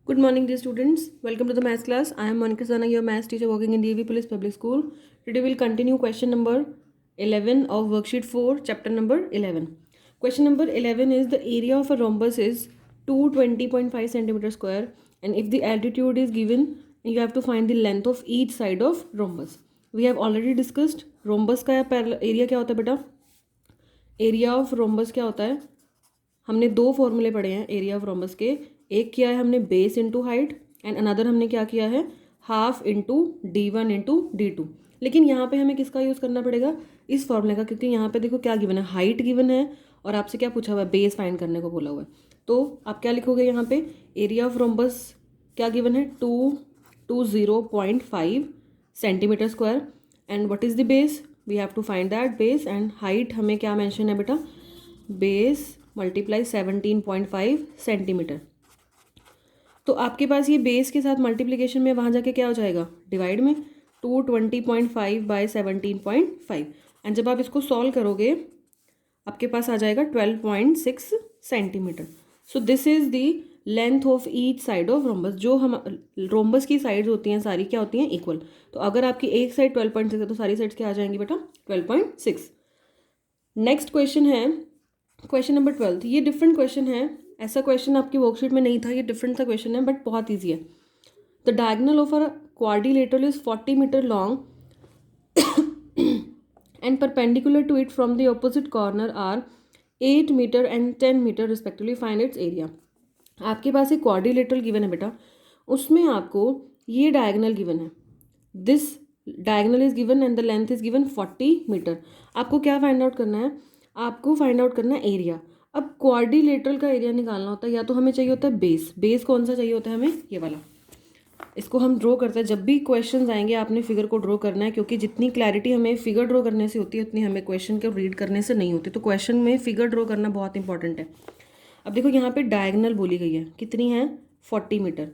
Good morning, dear students. Welcome to the maths class. I am Monica Sana, your maths teacher working in DAV Police Public School. Today we'll continue question number 11 of worksheet 4, chapter number 11. Question number 11 is the area of a rhombus is 220.5 centimeter square, and if the altitude is given, you have to find the length of each side of rhombus. We have already discussed rhombus का area क्या होता है बेटा. Area of rhombus क्या होता है. हमने दो फॉर्मूले पढ़े हैं एरिया ऑफ रोम्बस के. एक किया है हमने base into height and another हमने क्या किया है half into D1 into D2. लेकिन यहाँ पे हमें किसका यूज़ करना पड़ेगा, इस फॉर्मूले का, क्योंकि यहाँ पे देखो क्या गिवन है, हाइट गिवन है और आपसे क्या पूछा हुआ है, बेस फाइंड करने को बोला हुआ है. तो आप क्या लिखोगे यहाँ पे, एरिया ऑफ रोम्बस क्या गिवन है 220.5 centimetre square and what is the base, we have to find that base. And height हमें क्या मेंशन है बेटा, बेस मल्टीप्लाई 17.5 सेंटीमीटर. तो आपके पास ये बेस के साथ मल्टीप्लिकेशन में वहाँ जाके क्या हो जाएगा, डिवाइड में 220.5 बाई 17.5. एंड जब आप इसको सॉल्व करोगे आपके पास आ जाएगा 12.6 centimetre. So this is the length of each side of rhombus. जो हम रोम्बस की साइड्स होती हैं सारी क्या होती हैं, इक्वल. तो अगर आपकी एक साइड 12.6 है तो सारी साइड्स क्या आ जाएंगी बेटा, 12.6. नेक्स्ट क्वेश्चन है क्वेश्चन नंबर 12. ये डिफरेंट क्वेश्चन है, ऐसा क्वेश्चन आपकी वर्कशीट में नहीं था, ये डिफरेंट सा क्वेश्चन है बट बहुत ईजी है. The diagonal of a quadrilateral is 40 metre long and perpendicular to it from the opposite corner are 8 metre and 10 metre respectively. Find its area. आपके पास एक क्वाड्रिलेटरल गिवन है बेटा, उसमें आपको ये डायगोनल गिवन है, this diagonal is given and the length is given 40 metre. आपको क्या फाइंड आउट करना है, आपको फाइंड आउट करना है एरिया. अब क्वाड्रिलेटरल का एरिया निकालना होता है, या तो हमें चाहिए होता है बेस. बेस कौन सा चाहिए होता है हमें, ये वाला. इसको हम ड्रॉ करते हैं. जब भी क्वेश्चंस आएंगे आपने फिगर को ड्रॉ करना है, क्योंकि जितनी क्लैरिटी हमें फिगर ड्रॉ करने से होती है उतनी हमें क्वेश्चन को रीड करने से नहीं होती. तो क्वेश्चन में फिगर ड्रॉ करना बहुत इंपॉर्टेंट है. अब देखो यहाँ पे डायगोनल बोली गई है, कितनी है 40 मीटर,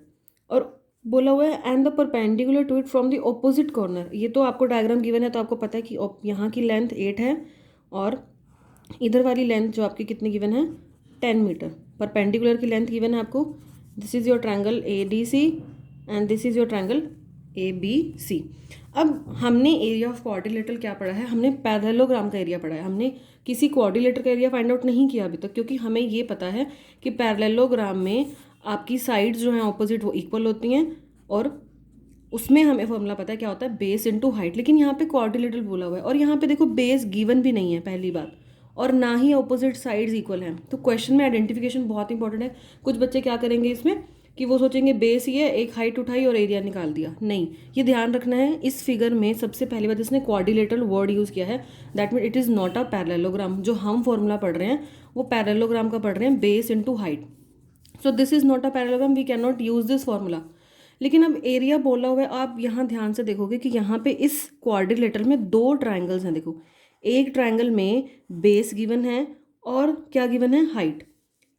और बोला हुआ है and the perpendicular to it from the opposite corner. ये तो आपको डायग्राम गिवन है तो आपको पता है कि यहाँ की लेंथ 8 है और इधर वाली लेंथ जो आपकी कितनी गिवन है 10 मीटर. परपेंडिकुलर की लेंथ गिवन है आपको, this is your triangle ADC and this is your triangle ABC. अब हमने एरिया ऑफ क्वाड्रिलेटरल क्या पढ़ा है, हमने पैरेललोग्राम का एरिया पढ़ा है. हमने किसी क्वाड्रिलेटर का एरिया फाइंड आउट नहीं किया अभी तक, क्योंकि हमें ये पता है कि पैरेललोग्राम में आपकी साइड्स जो हैं ऑपोजिट वो इक्वल होती हैं और उसमें हमें फॉर्मूला पता है क्या होता है, बेस इंटू हाइट. लेकिन यहाँ पे क्वाड्रिलेटरल बोला हुआ है और यहाँ पे देखो बेस गिवन भी नहीं है पहली बात, और ना ही ऑपोजिट साइड्स इक्वल हैं. तो क्वेश्चन में आइडेंटिफिकेशन बहुत इंपॉर्टेंट है. कुछ बच्चे क्या करेंगे इसमें कि वो सोचेंगे बेस ही है, एक हाइट उठाई और एरिया निकाल दिया. नहीं, ये ध्यान रखना है. इस फिगर में सबसे पहली बात इसने क्वाड्रिलेटरल वर्ड यूज़ किया है, that mean it is not a parallelogram. जो हम फॉर्मूला पढ़ रहे हैं वो पैरेललोग्राम का पढ़ रहे हैं, base into height. So this is not a parallelogram, we can not use this formula. लेकिन अब एरिया बोला हुआ है, आप यहाँ ध्यान से देखोगे कि यहाँ पे इस क्वाड्रिलेटरल में दो ट्राइंगल्स हैं. देखो, एक ट्राइंगल में बेस गिवन है और क्या गिवन है, हाइट.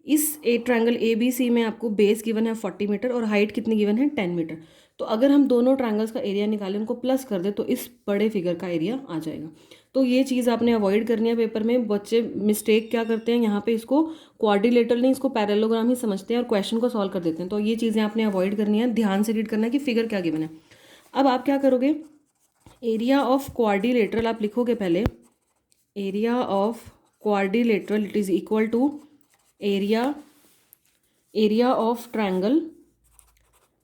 इस एक ट्रायंगल ABC में आपको बेस गिवन है 40 मीटर और हाइट कितनी गिवन है 10 मीटर. तो अगर हम दोनों ट्रायंगल्स का एरिया निकालें, उनको प्लस कर दे तो इस बड़े फिगर का एरिया आ जाएगा. तो ये चीज़ आपने अवॉइड करनी है. पेपर में बच्चे मिस्टेक क्या करते हैं, यहाँ पे इसको क्वाड्रिलेटरल नहीं, इसको पैरेललोग्राम ही समझते हैं और क्वेश्चन को सॉल्व कर देते हैं. तो ये चीज़ें आपने अवॉइड करनी है, ध्यान से रीड करना है कि फिगर क्या गिवन है. अब आप क्या करोगे, एरिया ऑफ क्वाड्रिलेटरल आप लिखोगे पहले, area of quadrilateral it is equal to area of triangle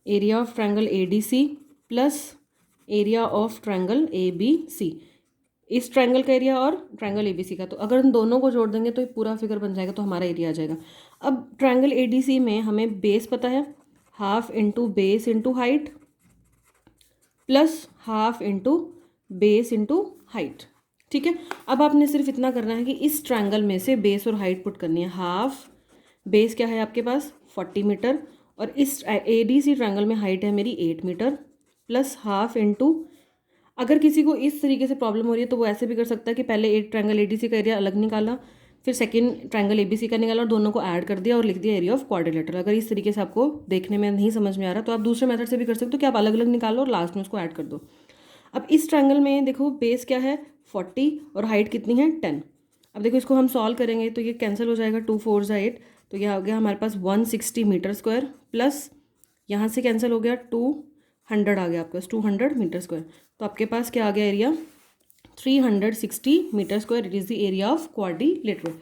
ADC plus area of triangle ABC. इस ट्रायंगल का एरिया और ट्रायंगल ABC का. तो अगर हम दोनों को जोड़ देंगे तो एक पूरा फिगर बन जाएगा, तो हमारा एरिया आ जाएगा. अब ट्रायंगल ADC में हमें बेस पता है, half into base into height plus half into base into height. ठीक है. अब आपने सिर्फ इतना करना है कि इस ट्रायंगल में से बेस और हाइट पुट करनी है. हाफ बेस क्या है आपके पास 40 मीटर और इस ADC ट्रायंगल में हाइट है मेरी 8 मीटर प्लस हाफ इंटू, अगर किसी को इस तरीके से प्रॉब्लम हो रही है तो वो ऐसे भी कर सकता है कि पहले एक ट्रायंगल ADC का एरिया अलग निकाला, फिर सेकंड ट्रायंगल ABC का निकाला और दोनों को ऐड कर दिया और लिख दिया एरिया ऑफ क्वाड्रिलेटरल. अगर इस तरीके से आपको देखने में नहीं समझ में आ रहा तो आप दूसरे मेथड से भी कर सकते हो कि आप अलग अलग निकालो और लास्ट में उसको ऐड कर दो. अब इस ट्रायंगल में देखो बेस क्या है 40 और हाइट कितनी है 10. अब देखो इसको हम सॉल्व करेंगे तो ये कैंसिल हो जाएगा, 2 4 8. तो यह आ गया हमारे पास 160 मीटर स्क्वायर प्लस यहाँ से कैंसिल हो गया, 200 आ गया आपके पास, 200 मीटर स्क्वायर। तो आपके पास क्या आ गया area, 360 metre square. It is the area of quadrilateral.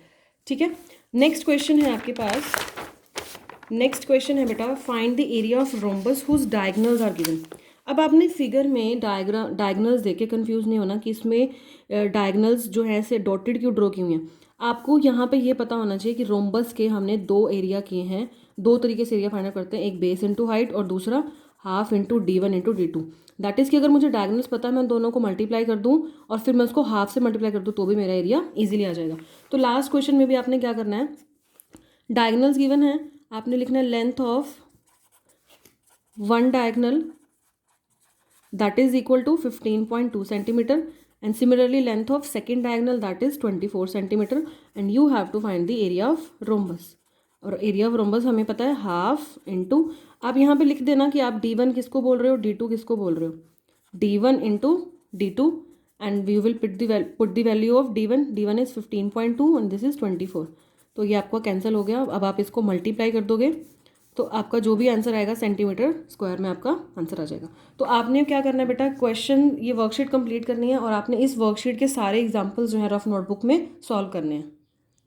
ठीक है, नेक्स्ट क्वेश्चन है आपके पास, नेक्स्ट क्वेश्चन है बेटा, find the area of rhombus whose diagonals are given. अब आपने फिगर में डायगोनल्स देख के कन्फ्यूज़ नहीं होना कि इसमें डायगोनल्स जो है ऐसे डॉटेड क्यों ड्रॉ की हुई हैं। आपको यहाँ पे ये पता होना चाहिए कि रोम्बस के हमने 2 एरिया किए हैं, 2 तरीके से एरिया फाइंड आउट करते हैं, एक बेस इंटू हाइट और दूसरा half into D1 into D2। That is कि अगर मुझे डायगोनल्स पता है, मैं दोनों को मल्टीप्लाई कर दूँ और फिर मैं उसको हाफ से मल्टीप्लाई कर दूँ तो भी मेरा एरिया ईजिली आ जाएगा। तो लास्ट क्वेश्चन में भी आपने क्या करना है, डायगोनल्स गिवन है, आपने लिखना है length of one diagonal that is equal to 15.2 centimeter, and similarly length of second diagonal that is 24 centimeter, and you have to find the area of rhombus। और एरिया ऑफ रोम्बस हमें पता है half into, आप यहाँ पे लिख देना कि आप D1 किसको बोल रहे हो, D2 किसको बोल रहे हो, D1 into D2, and we will put the value of D1 is 15.2 and this is 24। तो ये आपका कैंसिल हो गया। अब आप इसको मल्टीप्लाई कर दोगे तो आपका जो भी आंसर आएगा सेंटीमीटर स्क्वायर में आपका आंसर आ जाएगा। तो आपने क्या करना है बेटा, क्वेश्चन ये वर्कशीट कंप्लीट करनी है और आपने इस वर्कशीट के सारे एग्जांपल्स जो है रफ नोटबुक में सॉल्व करने हैं।